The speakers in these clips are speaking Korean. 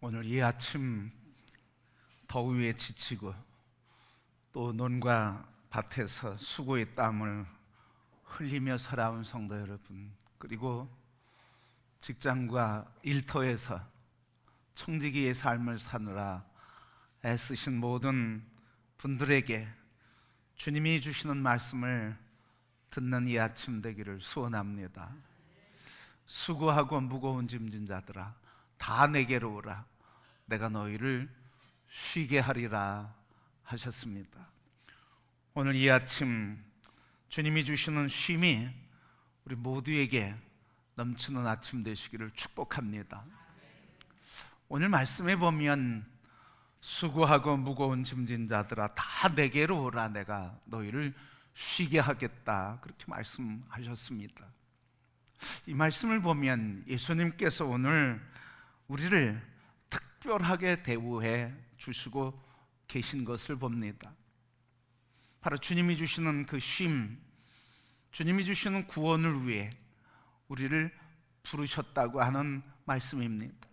오늘 이 아침 더위에 지치고 또 논과 밭에서 수고의 땀을 흘리며 살아온 성도 여러분, 그리고 직장과 일터에서 청지기의 삶을 사느라 애쓰신 모든 분들에게 주님이 주시는 말씀을 듣는 이 아침 되기를 소원합니다. 수고하고 무거운 짐진 자들아, 다 내게로 오라. 내가 너희를 쉬게 하리라 하셨습니다. 오늘 이 아침 주님이 주시는 쉼이 우리 모두에게 넘치는 아침 되시기를 축복합니다. 오늘 말씀에 보면 수고하고 무거운 짐진 자들아 다 내게로 오라. 내가 너희를 쉬게 하겠다, 그렇게 말씀하셨습니다. 이 말씀을 보면 예수님께서 오늘 우리를 특별하게 대우해 주시고 계신 것을 봅니다. 바로 주님이 주시는 그 쉼, 주님이 주시는 구원을 위해 우리를 부르셨다고 하는 말씀입니다.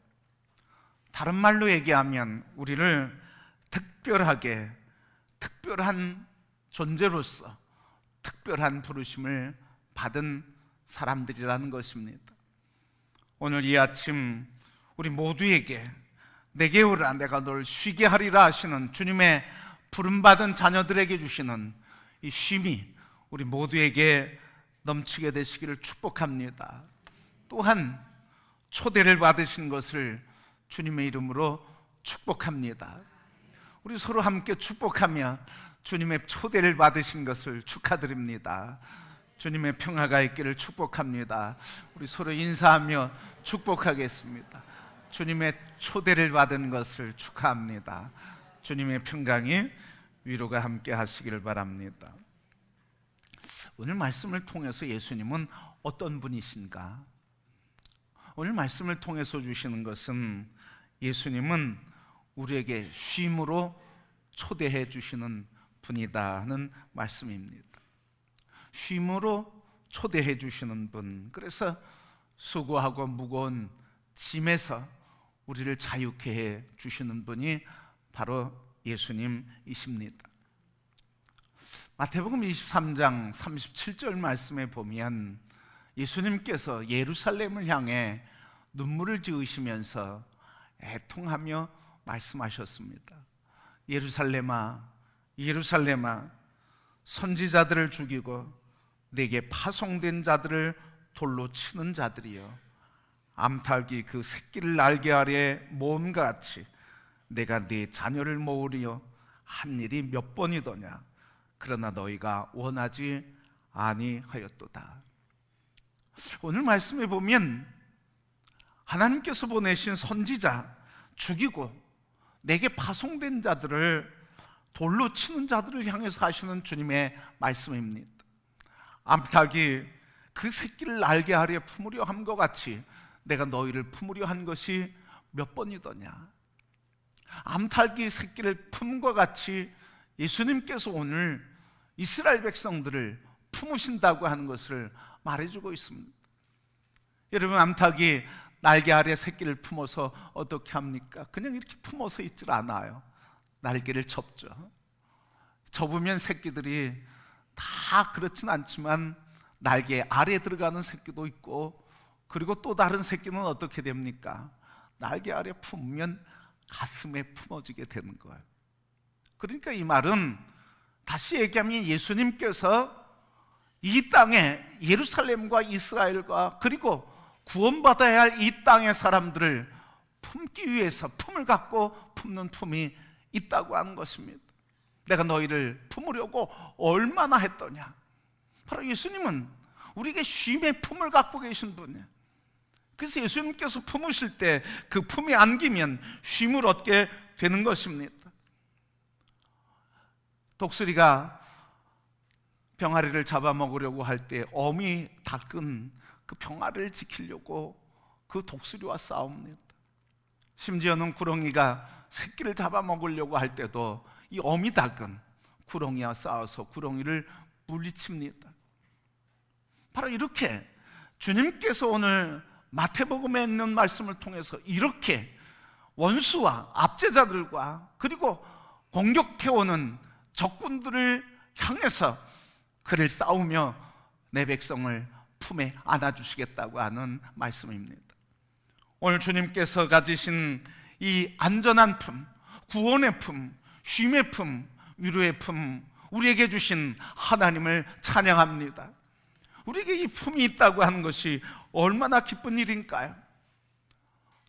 다른 말로 얘기하면 우리를 특별하게, 특별한 존재로서 특별한 부르심을 받은 사람들이라는 것입니다. 오늘 이 아침 우리 모두에게 내게 오라, 내가 널 쉬게 하리라 하시는 주님의 부름받은 자녀들에게 주시는 이 쉼이 우리 모두에게 넘치게 되시기를 축복합니다. 또한 초대를 받으신 것을 주님의 이름으로 축복합니다. 우리 서로 함께 축복하며 주님의 초대를 받으신 것을 축하드립니다. 주님의 평화가 있기를 축복합니다. 우리 서로 인사하며 축복하겠습니다. 주님의 초대를 받은 것을 축하합니다. 주님의 평강이 위로가 함께 하시기를 바랍니다. 오늘 말씀을 통해서 예수님은 어떤 분이신가? 오늘 말씀을 통해서 주시는 것은 예수님은 우리에게 쉼으로 초대해 주시는 분이다 하는 말씀입니다. 쉼으로 초대해 주시는 분, 그래서 수고하고 무거운 짐에서 우리를 자유케 해 주시는 분이 바로 예수님이십니다. 마태복음 23장 37절 말씀에 보면 예수님께서 예루살렘을 향해 눈물을 지으시면서 애통하며 말씀하셨습니다. 예루살렘아, 예루살렘아, 선지자들을 죽이고 내게 파송된 자들을 돌로 치는 자들이여, 암탉이 그 새끼를 날개 아래 모음과 같이 내가 네 자녀를 모으려 한 일이 몇 번이더냐. 그러나 너희가 원하지 아니하였도다. 오늘 말씀에 보면 하나님께서 보내신 선지자 죽이고 내게 파송된 자들을 돌로 치는 자들을 향해서 하시는 주님의 말씀입니다. 암탉이 그 새끼를 날개 아래 품으려 함과 같이 내가 너희를 품으려 한 것이 몇 번이더냐. 암탉이 새끼를 품과 같이 예수님께서 오늘 이스라엘 백성들을 품으신다고 하는 것을 말해주고 있습니다. 여러분, 암탉이 날개 아래 새끼를 품어서 어떻게 합니까? 그냥 이렇게 품어서 있질 않아요. 날개를 접죠. 접으면 새끼들이 다 그렇진 않지만 날개 아래 들어가는 새끼도 있고, 그리고 또 다른 새끼는 어떻게 됩니까? 날개 아래 품으면 가슴에 품어지게 되는 거예요. 그러니까 이 말은 다시 얘기하면 예수님께서 이 땅에 예루살렘과 이스라엘과 그리고 구원받아야 할 이 땅의 사람들을 품기 위해서 품을 갖고 품는 품이 있다고 하는 것입니다. 내가 너희를 품으려고 얼마나 했더냐. 바로 예수님은 우리에게 쉼의 품을 갖고 계신 분이에요. 그래서 예수님께서 품으실 때 그 품이 안기면 쉼을 얻게 되는 것입니다. 독수리가 병아리를 잡아먹으려고 할 때 어미 닭은 그 병아리를 지키려고 그 독수리와 싸웁니다. 심지어는 구렁이가 새끼를 잡아먹으려고 할 때도 이 어미 닭은 구렁이와 싸워서 구렁이를 물리칩니다. 바로 이렇게 주님께서 오늘 마태복음에 있는 말씀을 통해서 이렇게 원수와 압제자들과 그리고 공격해오는 적군들을 향해서 그를 싸우며 내 백성을 품에 안아주시겠다고 하는 말씀입니다. 오늘 주님께서 가지신 이 안전한 품, 구원의 품, 쉼의 품, 위로의 품, 우리에게 주신 하나님을 찬양합니다. 우리에게 이 품이 있다고 하는 것이 얼마나 기쁜 일인가요?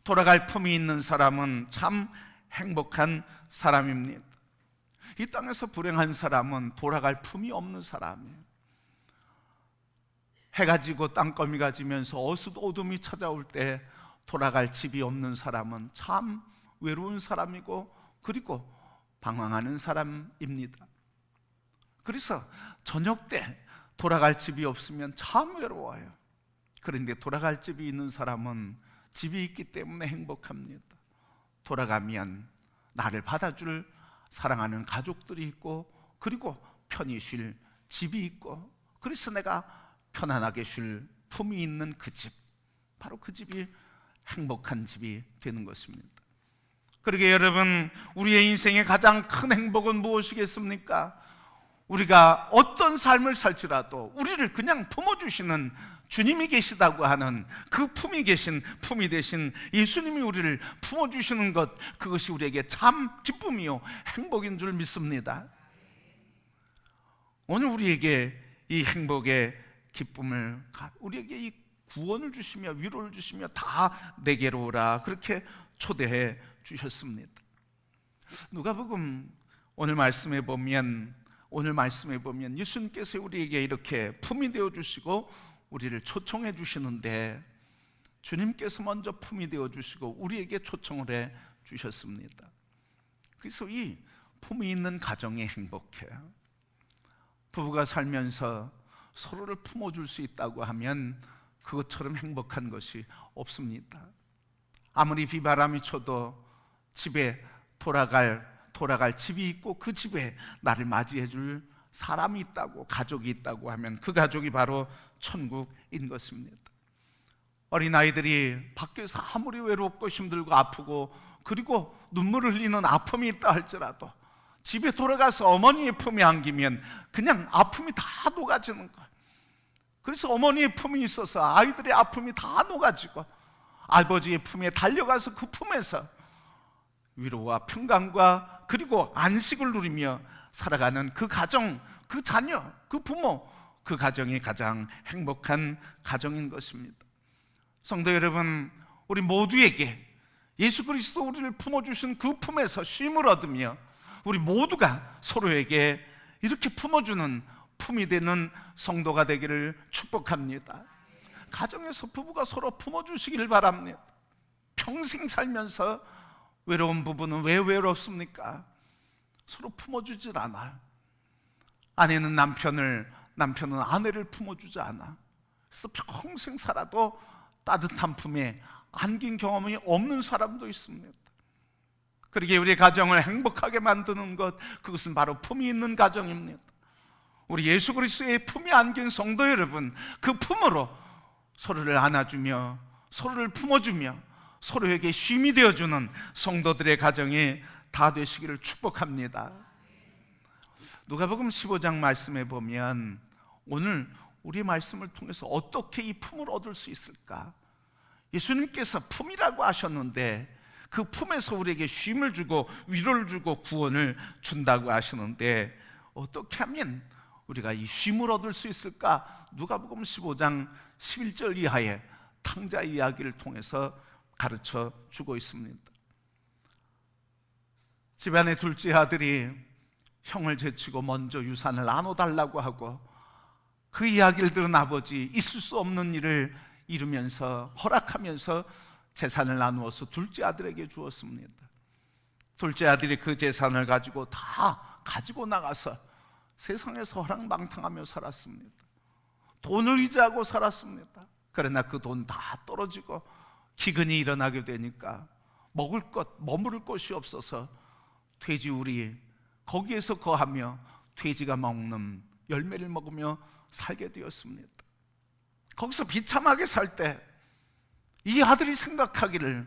돌아갈 품이 있는 사람은 참 행복한 사람입니다. 이 땅에서 불행한 사람은 돌아갈 품이 없는 사람이에요. 해가 지고 땅거미가 지면서 어둠이 찾아올 때 돌아갈 집이 없는 사람은 참 외로운 사람이고 그리고 방황하는 사람입니다. 그래서 저녁 때 돌아갈 집이 없으면 참 외로워요. 그런데 돌아갈 집이 있는 사람은 집이 있기 때문에 행복합니다. 돌아가면 나를 받아줄 사랑하는 가족들이 있고 그리고 편히 쉴 집이 있고 그래서 내가 편안하게 쉴 품이 있는 그 집, 바로 그 집이 행복한 집이 되는 것입니다. 그러게 여러분, 우리의 인생의 가장 큰 행복은 무엇이겠습니까? 우리가 어떤 삶을 살지라도 우리를 그냥 품어주시는 주님이 계시다고 하는 그 품이 되신 예수님이 우리를 품어주시는 것, 그것이 우리에게 참 기쁨이요 행복인 줄 믿습니다. 오늘 우리에게 이 행복의 기쁨을, 우리에게 이 구원을 주시며 위로를 주시며 다 내게로 오라 그렇게 초대해 주셨습니다. 누가복음 오늘 말씀에 보면 예수님께서 우리에게 이렇게 품이 되어 주시고 우리를 초청해 주시는데, 주님께서 먼저 품이 되어 주시고 우리에게 초청을 해 주셨습니다. 그래서 이 품이 있는 가정이 행복해요. 부부가 살면서 서로를 품어줄 수 있다고 하면 그것처럼 행복한 것이 없습니다. 아무리 비바람이 쳐도 집에 돌아갈 집이 있고 그 집에 나를 맞이해 줄 사람이 있다고, 가족이 있다고 하면 그 가족이 바로 천국인 것입니다. 어린아이들이 밖에서 아무리 외롭고 힘들고 아프고 그리고 눈물을 흘리는 아픔이 있다 할지라도 집에 돌아가서 어머니의 품에 안기면 그냥 아픔이 다 녹아지는 거예요. 그래서 어머니의 품이 있어서 아이들의 아픔이 다 녹아지고 아버지의 품에 달려가서 그 품에서 위로와 평강과 그리고 안식을 누리며 살아가는 그 가정, 그 자녀, 그 부모, 그 가정이 가장 행복한 가정인 것입니다. 성도 여러분, 우리 모두에게 예수 그리스도 우리를 품어주신 그 품에서 쉼을 얻으며 우리 모두가 서로에게 이렇게 품어주는 품이 되는 성도가 되기를 축복합니다. 가정에서 부부가 서로 품어주시길 바랍니다. 평생 살면서 외로운 부부는 왜 외롭습니까? 서로 품어주질 않아요. 아내는 남편은 아내를 품어주지 않아. 그래서 평생 살아도 따뜻한 품에 안긴 경험이 없는 사람도 있습니다. 그러기에 우리 가정을 행복하게 만드는 것, 그것은 바로 품이 있는 가정입니다. 우리 예수 그리스도의 품에 안긴 성도 여러분, 그 품으로 서로를 안아주며 서로를 품어주며 서로에게 쉼이 되어주는 성도들의 가정이 다 되시기를 축복합니다. 누가복음 15장 말씀에 보면 오늘 우리 말씀을 통해서 어떻게 이 품을 얻을 수 있을까? 예수님께서 품이라고 하셨는데 그 품에서 우리에게 쉼을 주고 위로를 주고 구원을 준다고 하시는데 어떻게 하면 우리가 이 쉼을 얻을 수 있을까? 누가복음 15장 11절 이하의 탕자 이야기를 통해서 가르쳐 주고 있습니다. 집안의 둘째 아들이 형을 제치고 먼저 유산을 나눠달라고 하고 그 이야기를 들은 아버지, 있을 수 없는 일을 이루면서 허락하면서 재산을 나누어서 둘째 아들에게 주었습니다. 둘째 아들이 그 재산을 가지고 다 가지고 나가서 세상에서 허랑방탕하며 살았습니다. 돈을 의지하고 살았습니다. 그러나 그 돈 다 떨어지고 기근이 일어나게 되니까 먹을 것, 머무를 곳이 없어서 돼지우리 거기에서 거하며 돼지가 먹는 열매를 먹으며 살게 되었습니다. 거기서 비참하게 살 때 이 아들이 생각하기를,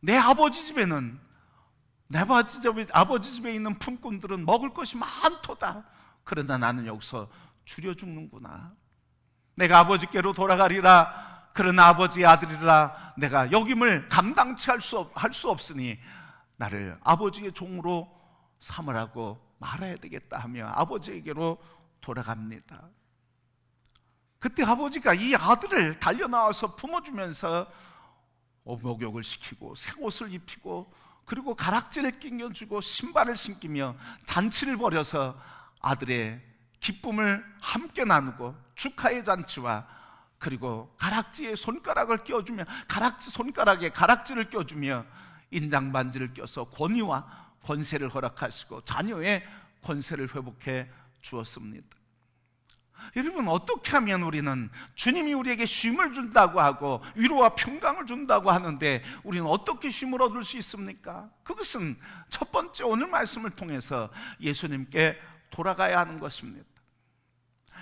내 아버지 집에는 아버지 집에 있는 품꾼들은 먹을 것이 많도다. 그러나 나는 여기서 줄여 죽는구나. 내가 아버지께로 돌아가리라. 그러나 아버지의 아들이라 내가 역임을 감당치 할 수 없으니 나를 아버지의 종으로 삼으라고 말해야 되겠다 하며 아버지에게로 돌아갑니다. 그때 아버지가 이 아들을 달려나와서 품어주면서 목욕을 시키고 새 옷을 입히고 그리고 가락지를 끼겨주고 신발을 신기며 잔치를 벌여서 아들의 기쁨을 함께 나누고 축하의 잔치와 그리고 가락지에 손가락을 껴주며 손가락에 가락지를 껴주며 인장 반지를 껴서 권위와 권세를 허락하시고 자녀의 권세를 회복해 주었습니다. 여러분, 어떻게 하면 우리는 주님이 우리에게 쉼을 준다고 하고 위로와 평강을 준다고 하는데 우리는 어떻게 쉼을 얻을 수 있습니까? 그것은 첫 번째 오늘 말씀을 통해서 예수님께 돌아가야 하는 것입니다.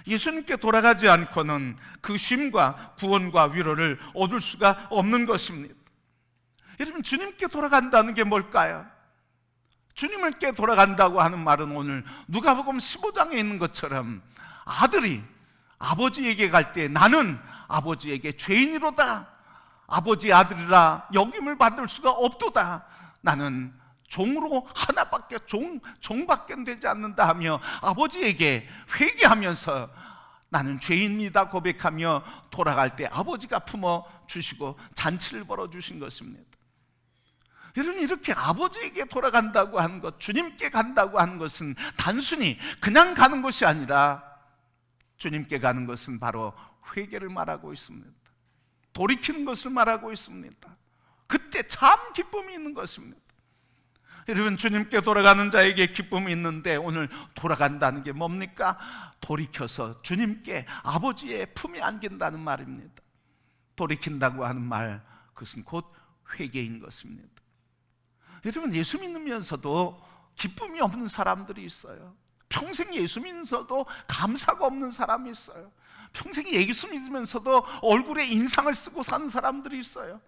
예수님께 돌아가지 않고는 그 쉼과 구원과 위로를 얻을 수가 없는 것입니다. 여러분, 주님께 돌아간다는 게 뭘까요? 주님께 돌아간다고 하는 말은 오늘 누가복음 15장에 있는 것처럼 아들이 아버지에게 갈 때 나는 아버지에게 죄인이로다, 아버지의 아들이라 여김을 받을 수가 없도다, 나는 종으로 하나밖에 종밖에 되지 않는다 하며 아버지에게 회개하면서 나는 죄인입니다 고백하며 돌아갈 때 아버지가 품어 주시고 잔치를 벌어 주신 것입니다. 여러분, 이렇게 아버지에게 돌아간다고 하는 것, 주님께 간다고 하는 것은 단순히 그냥 가는 것이 아니라 주님께 가는 것은 바로 회개를 말하고 있습니다. 돌이키는 것을 말하고 있습니다. 그때 참 기쁨이 있는 것입니다. 여러분, 주님께 돌아가는 자에게 기쁨이 있는데 오늘 돌아간다는 게 뭡니까? 돌이켜서 주님께 아버지의 품에 안긴다는 말입니다. 돌이킨다고 하는 말, 그것은 곧 회개인 것입니다. 여러분, 예수 믿으면서도 기쁨이 없는 사람들이 있어요. 평생 예수 믿으면서도 감사가 없는 사람이 있어요. 평생 예수 믿으면서도 얼굴에 인상을 쓰고 사는 사람들이 있어요.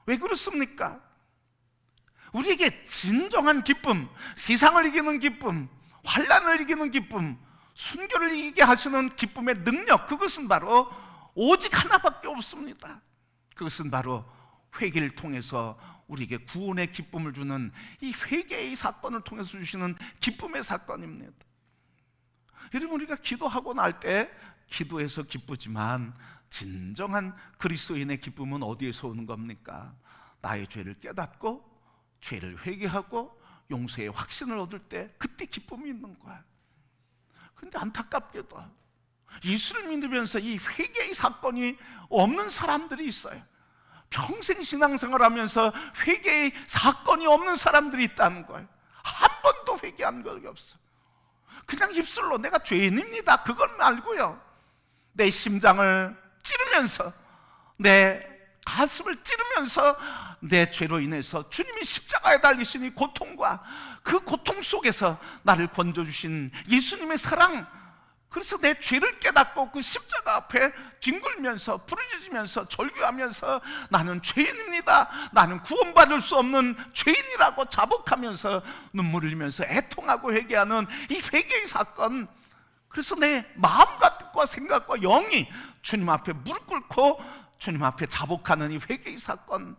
왜 그렇습니까? 우리에게 진정한 기쁨, 세상을 이기는 기쁨, 환난을 이기는 기쁨, 순교를 이기게 하시는 기쁨의 능력, 그것은 바로 오직 하나밖에 없습니다. 그것은 바로 회개를 통해서 우리에게 구원의 기쁨을 주는 이 회개의 사건을 통해서 주시는 기쁨의 사건입니다. 여러분, 우리가 기도하고 날 때 기도해서 기쁘지만 진정한 그리스도인의 기쁨은 어디에서 오는 겁니까? 나의 죄를 깨닫고 죄를 회개하고 용서의 확신을 얻을 때 그때 기쁨이 있는 거야. 그런데 안타깝게도 예수를 믿으면서 이 회개의 사건이 없는 사람들이 있어요. 평생 신앙생활 하면서 회개의 사건이 없는 사람들이 있다는 거예요. 한 번도 회개한 적이 없어. 그냥 입술로 내가 죄인입니다 그걸 말고요, 내 심장을 찌르면서, 내 가슴을 찌르면서 내 죄로 인해서 주님이 십자가에 달리신 이 고통과 그 고통 속에서 나를 건져주신 예수님의 사랑, 그래서 내 죄를 깨닫고 그 십자가 앞에 뒹굴면서 부르짖으면서 절규하면서 나는 죄인입니다, 나는 구원받을 수 없는 죄인이라고 자복하면서 눈물을 흘리면서 애통하고 회개하는 이 회개의 사건, 그래서 내 마음과 뜻과 생각과 영이 주님 앞에 무릎 꿇고 주님 앞에 자복하는 이 회개의 사건,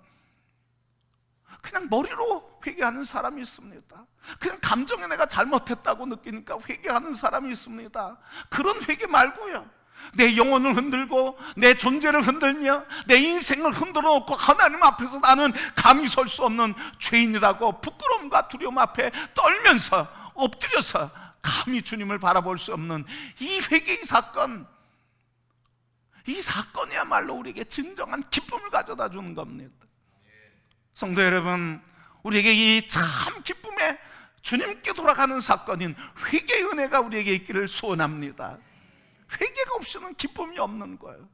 그냥 머리로 회개하는 사람이 있습니다. 그냥 감정에 내가 잘못했다고 느끼니까 회개하는 사람이 있습니다. 그런 회개 말고요, 내 영혼을 흔들고 내 존재를 흔들며 내 인생을 흔들어 놓고 하나님 앞에서 나는 감히 설 수 없는 죄인이라고 부끄러움과 두려움 앞에 떨면서 엎드려서 감히 주님을 바라볼 수 없는 이 회개의 사건, 이 사건이야말로 우리에게 진정한 기쁨을 가져다 주는 겁니다. 성도 여러분, 우리에게 이 참 기쁨의 주님께 돌아가는 사건인 회개의 은혜가 우리에게 있기를 소원합니다. 회개가 없이는 기쁨이 없는 거예요.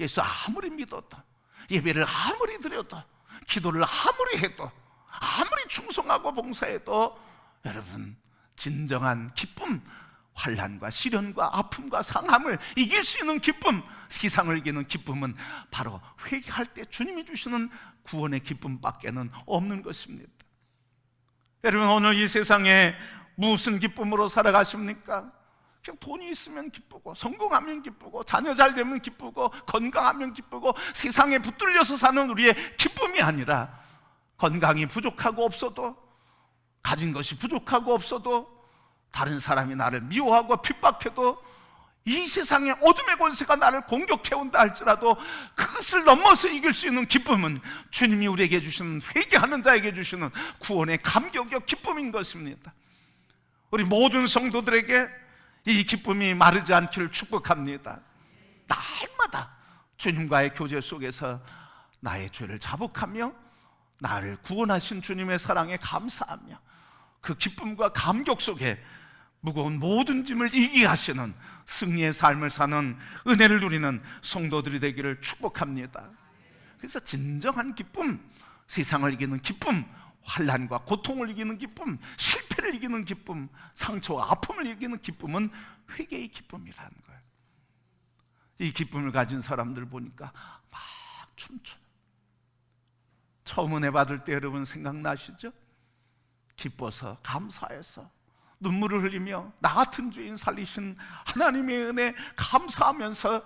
예수 아무리 믿어도, 예배를 아무리 드려도, 기도를 아무리 해도, 아무리 충성하고 봉사해도 여러분, 진정한 기쁨, 환난과 시련과 아픔과 상함을 이길 수 있는 기쁨, 세상을 이기는 기쁨은 바로 회개할 때 주님이 주시는 구원의 기쁨밖에는 없는 것입니다. 여러분, 오늘 이 세상에 무슨 기쁨으로 살아가십니까? 그냥 돈이 있으면 기쁘고, 성공하면 기쁘고, 자녀 잘 되면 기쁘고, 건강하면 기쁘고, 세상에 붙들려서 사는 우리의 기쁨이 아니라, 건강이 부족하고 없어도, 가진 것이 부족하고 없어도, 다른 사람이 나를 미워하고 핍박해도, 이 세상의 어둠의 권세가 나를 공격해온다 할지라도 그것을 넘어서 이길 수 있는 기쁨은 주님이 우리에게 주시는, 회개하는 자에게 주시는 구원의 감격의 기쁨인 것입니다. 우리 모든 성도들에게 이 기쁨이 마르지 않기를 축복합니다. 날마다 주님과의 교제 속에서 나의 죄를 자복하며 나를 구원하신 주님의 사랑에 감사하며 그 기쁨과 감격 속에 무거운 모든 짐을 이기게 하시는 승리의 삶을 사는, 은혜를 누리는 성도들이 되기를 축복합니다. 그래서 진정한 기쁨, 세상을 이기는 기쁨, 환난과 고통을 이기는 기쁨, 실패를 이기는 기쁨, 상처와 아픔을 이기는 기쁨은 회개의 기쁨이라는 거예요. 이 기쁨을 가진 사람들 보니까 막 춤춰. 처음 은혜 받을 때 여러분 생각나시죠? 기뻐서, 감사해서 눈물을 흘리며 나 같은 죄인 살리신 하나님의 은혜 감사하면서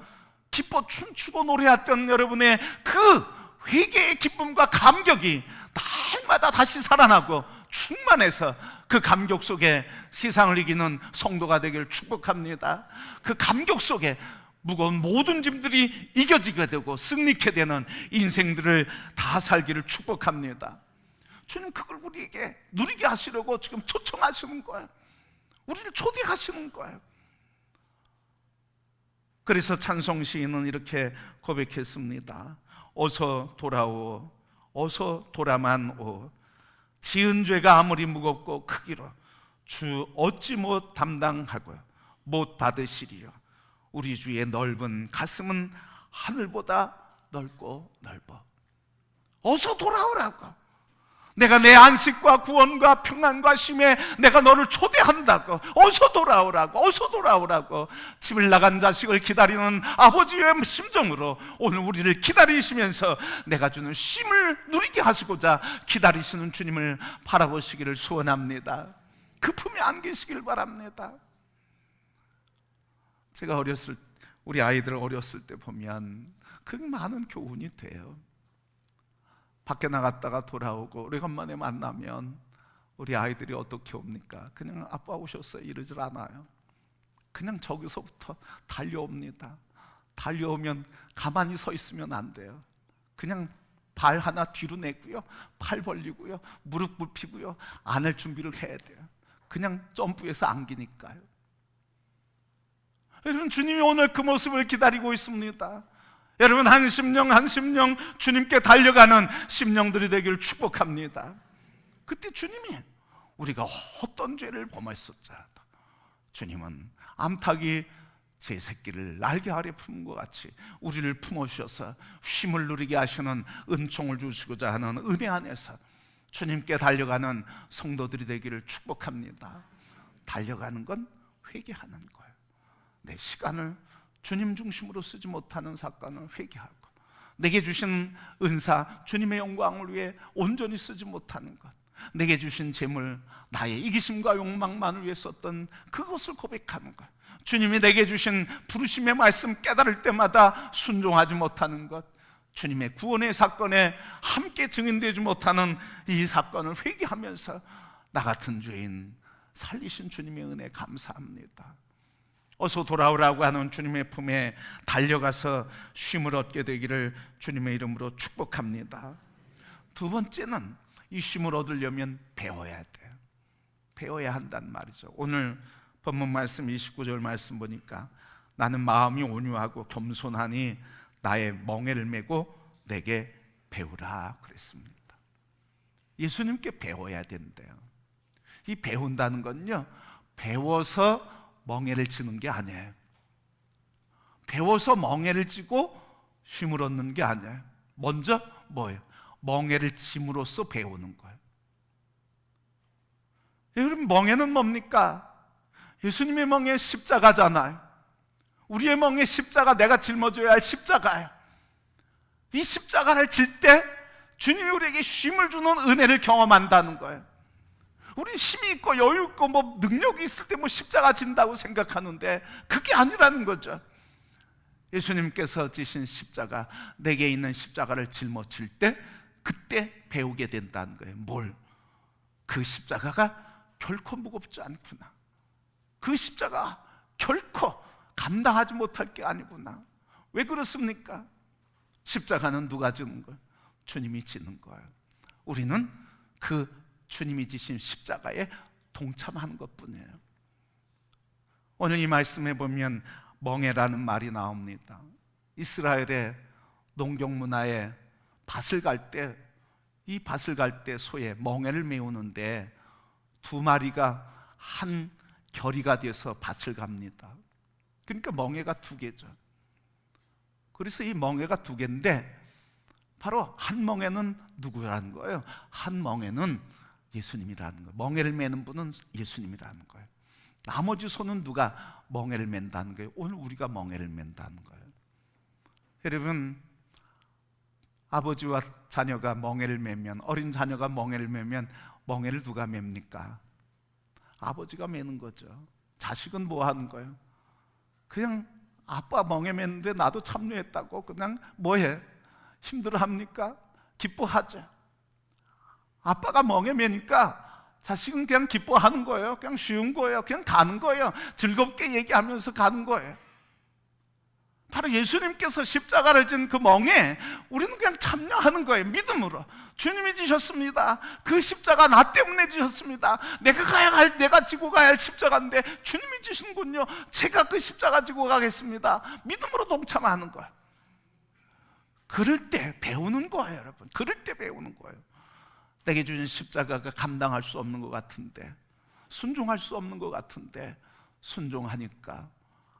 기뻐 춤추고 노래했던 여러분의 그 회개의 기쁨과 감격이 날마다 다시 살아나고 충만해서 그 감격 속에 세상을 이기는 성도가 되기를 축복합니다. 그 감격 속에 무거운 모든 짐들이 이겨지게 되고 승리케 되는 인생들을 다 살기를 축복합니다. 주님 그걸 우리에게 누리게 하시려고 지금 초청하시는 거예요. 우리를 초대하시는 거예요. 그래서 찬송 시인은 이렇게 고백했습니다. 어서 돌아오, 어서 돌아만 오. 지은 죄가 아무리 무겁고 크기로 주 어찌 못 담당하고 못 받으시리요. 우리 주의 넓은 가슴은 하늘보다 넓고 넓어. 어서 돌아오라고. 내가 내 안식과 구원과 평안과 쉼에 내가 너를 초대한다고. 어서 돌아오라고, 어서 돌아오라고. 집을 나간 자식을 기다리는 아버지의 심정으로 오늘 우리를 기다리시면서 내가 주는 쉼을 누리게 하시고자 기다리시는 주님을 바라보시기를 소원합니다. 그 품에 안기시길 바랍니다. 제가 우리 아이들 어렸을 때 보면 그 많은 교훈이 돼요. 밖에 나갔다가 돌아오고 오래간만에 만나면 우리 아이들이 어떻게 옵니까? 그냥 아빠 오셨어요 이러질 않아요. 그냥 저기서부터 달려옵니다. 달려오면 가만히 서 있으면 안 돼요. 그냥 발 하나 뒤로 내고요, 팔 벌리고요, 무릎 굽히고요, 안을 준비를 해야 돼요. 그냥 점프해서 안기니까요. 여러분, 주님이 오늘 그 모습을 기다리고 있습니다. 여러분, 한 심령 한 심령 주님께 달려가는 심령들이 되기를 축복합니다. 그때 주님이 우리가 어떤 죄를 범했었자라도 주님은 암탉이 제 새끼를 날개 아래 품은 것 같이 우리를 품어주셔서 쉼을 누리게 하시는 은총을 주시고자 하는 은혜 안에서 주님께 달려가는 성도들이 되기를 축복합니다. 달려가는 건 회개하는 거예요. 내 시간을 주님 중심으로 쓰지 못하는 사건을 회개하고, 내게 주신 은사, 주님의 영광을 위해 온전히 쓰지 못하는 것, 내게 주신 재물, 나의 이기심과 욕망만을 위해 썼던 그것을 고백하는 것, 주님이 내게 주신 부르심의 말씀 깨달을 때마다 순종하지 못하는 것, 주님의 구원의 사건에 함께 증인되지 못하는 이 사건을 회개하면서 나 같은 죄인 살리신 주님의 은혜 감사합니다. 어서 돌아오라고 하는 주님의 품에 달려가서 쉼을 얻게 되기를 주님의 이름으로 축복합니다. 두 번째는 이 쉼을 얻으려면 배워야 돼요. 배워야 한단 말이죠. 오늘 본문 말씀 29절 말씀 보니까 나는 마음이 온유하고 겸손하니 나의 멍에를 메고 내게 배우라 그랬습니다. 예수님께 배워야 된대요. 이 배운다는 건요, 배워서 멍에를 치는 게 아니에요. 배워서 멍에를 쥐고 쉼을 얻는 게 아니에요. 먼저 뭐예요? 멍에를 짐으로써 배우는 거예요. 여러분, 멍에는 뭡니까? 예수님의 멍에 십자가잖아요. 우리의 멍에 십자가, 내가 짊어져야 할 십자가예요. 이 십자가를 질 때 주님이 우리에게 쉼을 주는 은혜를 경험한다는 거예요. 우리 힘이 있고 여유 있고 뭐 능력이 있을 때 뭐 십자가 진다고 생각하는데 그게 아니라는 거죠. 예수님께서 지신 십자가, 내게 있는 십자가를 짊어질 때 그때 배우게 된다는 거예요. 뭘? 그 십자가가 결코 무겁지 않구나. 그 십자가 결코 감당하지 못할 게 아니구나. 왜 그렇습니까? 십자가는 누가 지는 거예요? 주님이 지는 거예요. 우리는 그 주님이 지신 십자가에 동참하는 것뿐이에요. 오늘 이 말씀에 보면 멍에라는 말이 나옵니다. 이스라엘의 농경 문화에 밭을 갈 때, 이 밭을 갈 때 소에 멍에를 메우는데 두 마리가 한 결의가 돼서 밭을 갑니다. 그러니까 멍에가 두 개죠. 그래서 이 멍에가 두 개인데 바로 한 멍에는 누구라는 거예요? 한 멍에는 예수님이라는 거예요. 멍에를 메는 분은 예수님이라는 거예요. 나머지 소는 누가 멍에를 맨다는 거예요? 오늘 우리가 멍에를 맨다는 거예요. 여러분, 아버지와 자녀가 멍에를 매면, 어린 자녀가 멍에를 매면 멍에를 누가 맵니까? 아버지가 매는 거죠. 자식은 뭐 하는 거예요? 그냥 아빠 멍에 맸는데 나도 참여했다고 그냥 뭐해? 힘들어합니까? 기뻐하죠. 아빠가 멍에 매니까 자식은 그냥 기뻐하는 거예요. 그냥 쉬운 거예요. 그냥 가는 거예요. 즐겁게 얘기하면서 가는 거예요. 바로 예수님께서 십자가를 진 그 멍에 우리는 그냥 참여하는 거예요. 믿음으로. 주님이 지셨습니다. 그 십자가 나 때문에 지셨습니다. 내가 지고 가야 할 십자가인데 주님이 지신군요. 제가 그 십자가 지고 가겠습니다. 믿음으로 동참하는 거예요. 그럴 때 배우는 거예요, 여러분. 그럴 때 배우는 거예요. 내게 주신 십자가가 감당할 수 없는 것 같은데, 순종할 수 없는 것 같은데 순종하니까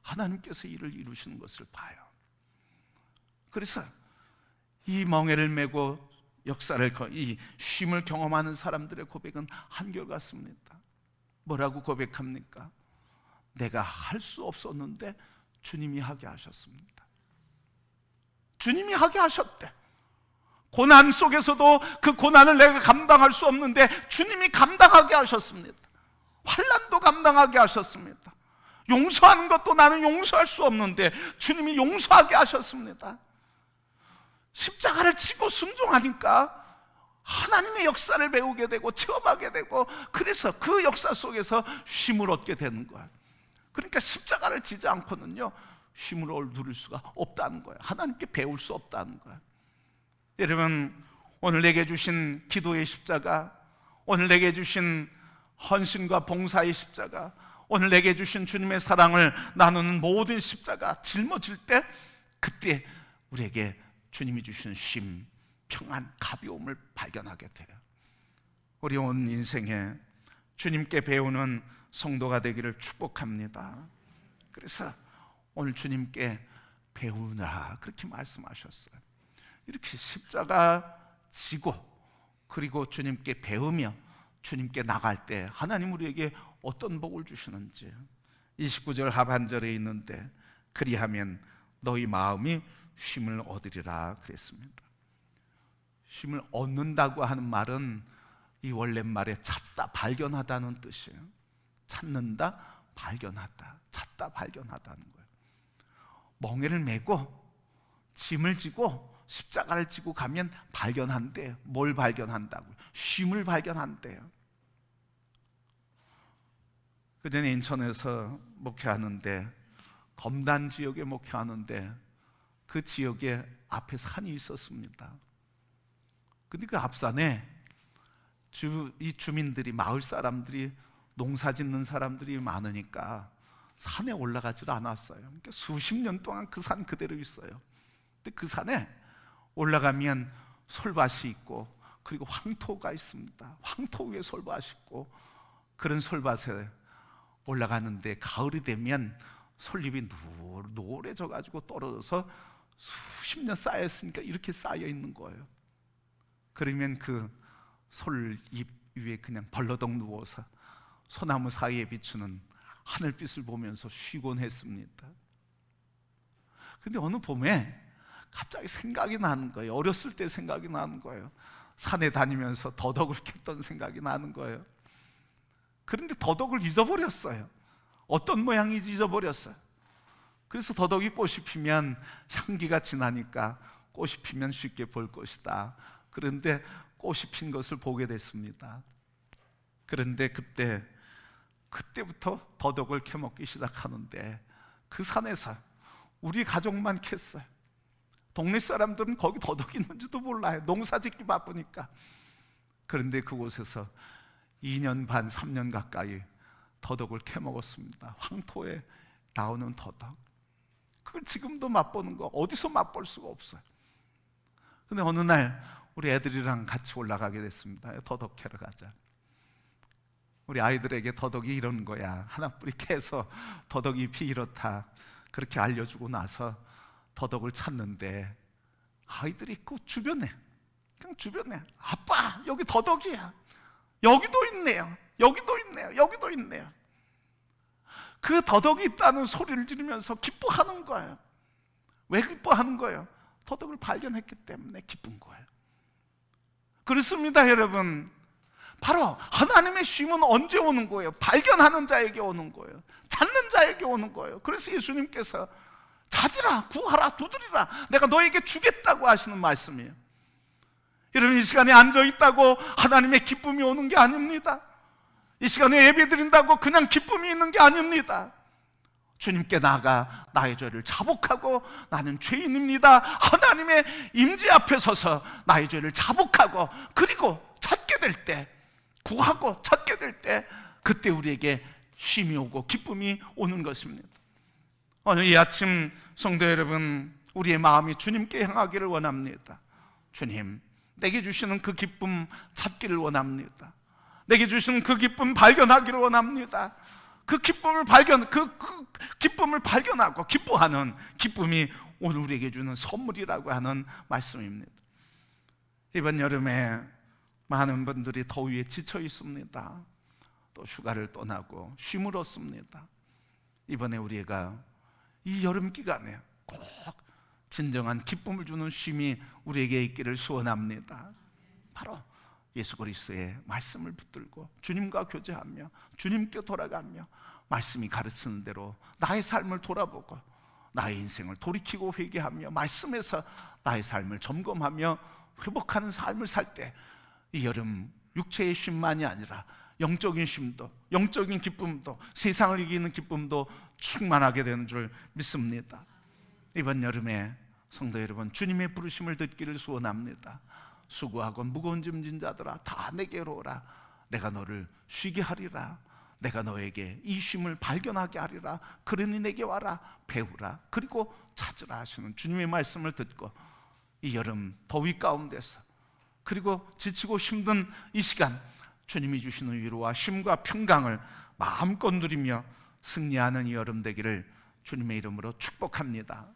하나님께서 일을 이루시는 것을 봐요. 그래서 이 멍에를 메고 이 쉼을 경험하는 사람들의 고백은 한결같습니다. 뭐라고 고백합니까? 내가 할 수 없었는데 주님이 하게 하셨습니다. 주님이 하게 하셨대. 고난 속에서도 그 고난을 내가 감당할 수 없는데 주님이 감당하게 하셨습니다. 환난도 감당하게 하셨습니다. 용서하는 것도 나는 용서할 수 없는데 주님이 용서하게 하셨습니다. 십자가를 지고 순종하니까 하나님의 역사를 배우게 되고 체험하게 되고, 그래서 그 역사 속에서 쉼을 얻게 되는 거예요. 그러니까 십자가를 지지 않고는요 쉼을 누릴 수가 없다는 거예요. 하나님께 배울 수 없다는 거예요. 여러분, 오늘 내게 주신 기도의 십자가, 오늘 내게 주신 헌신과 봉사의 십자가, 오늘 내게 주신 주님의 사랑을 나누는 모든 십자가 짊어질 때 그때 우리에게 주님이 주신 쉼, 평안, 가벼움을 발견하게 돼요. 우리 온 인생에 주님께 배우는 성도가 되기를 축복합니다. 그래서 오늘 주님께 배우느라 그렇게 말씀하셨어요. 이렇게 십자가 지고 그리고 주님께 배우며 주님께 나갈 때 하나님 우리에게 어떤 복을 주시는지 29절 하반절에 있는데, 그리하면 너희 마음이 쉼을 얻으리라 그랬습니다. 쉼을 얻는다고 하는 말은 이 원래 말에 찾다, 발견하다는 뜻이에요. 찾는다, 발견하다, 찾다, 발견하다는 거예요. 멍에를 메고 짐을 지고 십자가를 지고 가면 발견한대요. 뭘 발견한다고요? 쉼을 발견한대요. 그전에 인천에서 목회하는데, 검단 지역에 목회하는데 그 지역에 앞에 산이 있었습니다. 근데 그 앞산에 이 주민들이, 마을 사람들이, 농사 짓는 사람들이 많으니까 산에 올라가질 않았어요. 그러니까 수십 년 동안 그 산 그대로 있어요. 근데 그 산에 올라가면 솔밭이 있고 그리고 황토가 있습니다. 황토 위에 솔밭이 있고, 그런 솔밭에 올라가는데 가을이 되면 솔잎이 노래져 가지고 떨어져서 수십 년 쌓였으니까 이렇게 쌓여 있는 거예요. 그러면 그 솔잎 위에 그냥 벌러덩 누워서 소나무 사이에 비추는 하늘빛을 보면서 쉬곤 했습니다. 근데 어느 봄에 갑자기 생각이 나는 거예요. 어렸을 때 생각이 나는 거예요. 산에 다니면서 더덕을 캤던 생각이 나는 거예요. 그런데 더덕을 잊어버렸어요. 어떤 모양인지 잊어버렸어요. 그래서 더덕이 꽃이 피면 향기가 진하니까 꽃이 피면 쉽게 볼 것이다. 그런데 꽃이 핀 것을 보게 됐습니다. 그런데 그때부터 더덕을 캐먹기 시작하는데 그 산에서 우리 가족만 캤어요. 동네 사람들은 거기 더덕이 있는지도 몰라요. 농사 짓기 바쁘니까. 그런데 그곳에서 2년 반, 3년 가까이 더덕을 캐먹었습니다. 황토에 나오는 더덕. 그걸 지금도 맛보는 거 어디서 맛볼 수가 없어요. 근데 어느 날 우리 애들이랑 같이 올라가게 됐습니다. 더덕 캐러 가자. 우리 아이들에게 더덕이 이런 거야. 하나 뿌리 캐서 더덕 잎이 이렇다. 그렇게 알려주고 나서 더덕을 찾는데 아이들이 그 주변에 아빠 여기 더덕이야. 여기도 있네요. 여기도 있네요. 여기도 있네요. 그 더덕이 있다는 소리를 지르면서 기뻐하는 거예요. 왜 기뻐하는 거예요? 더덕을 발견했기 때문에 기쁜 거예요. 그렇습니다, 여러분. 바로 하나님의 쉼은 언제 오는 거예요? 발견하는 자에게 오는 거예요. 찾는 자에게 오는 거예요. 그래서 예수님께서 찾으라, 구하라, 두드리라, 내가 너에게 주겠다고 하시는 말씀이에요. 여러분, 이 시간에 앉아있다고 하나님의 기쁨이 오는 게 아닙니다. 이 시간에 예배드린다고 그냥 기쁨이 있는 게 아닙니다. 주님께 나아가 나의 죄를 자복하고 나는 죄인입니다, 하나님의 임재 앞에 서서 나의 죄를 자복하고 그리고 찾게 될 때, 구하고 찾게 될 때, 그때 우리에게 쉼이 오고 기쁨이 오는 것입니다. 오늘 이 아침 성도 여러분, 우리의 마음이 주님께 향하기를 원합니다. 주님, 내게 주시는 그 기쁨 찾기를 원합니다. 내게 주시는 그 기쁨 발견하기를 원합니다. 그 기쁨을 발견하고 기뻐하는 기쁨이 오늘 우리에게 주는 선물이라고 하는 말씀입니다. 이번 여름에 많은 분들이 더위에 지쳐 있습니다. 또 휴가를 떠나고 쉼을 얻습니다. 이번에 우리가 이 여름 기간에 꼭 진정한 기쁨을 주는 쉼이 우리에게 있기를 소원합니다. 바로 예수 그리스도의 말씀을 붙들고 주님과 교제하며 주님께 돌아가며 말씀이 가르치는 대로 나의 삶을 돌아보고 나의 인생을 돌이키고 회개하며 말씀에서 나의 삶을 점검하며 회복하는 삶을 살 때 이 여름 육체의 쉼만이 아니라 영적인 쉼도, 영적인 기쁨도, 세상을 이기는 기쁨도 충만하게 되는 줄 믿습니다. 이번 여름에 성도 여러분, 주님의 부르심을 듣기를 소원합니다. 수고하고 무거운 짐 진 자들아 다 내게로 오라. 내가 너를 쉬게 하리라. 내가 너에게 이 쉼을 발견하게 하리라. 그러니 내게 와라. 배우라. 그리고 찾으라 하시는 주님의 말씀을 듣고 이 여름 더위 가운데서, 그리고 지치고 힘든 이 시간 주님이 주시는 위로와 쉼과 평강을 마음껏 누리며 승리하는 이 여름 되기를 주님의 이름으로 축복합니다.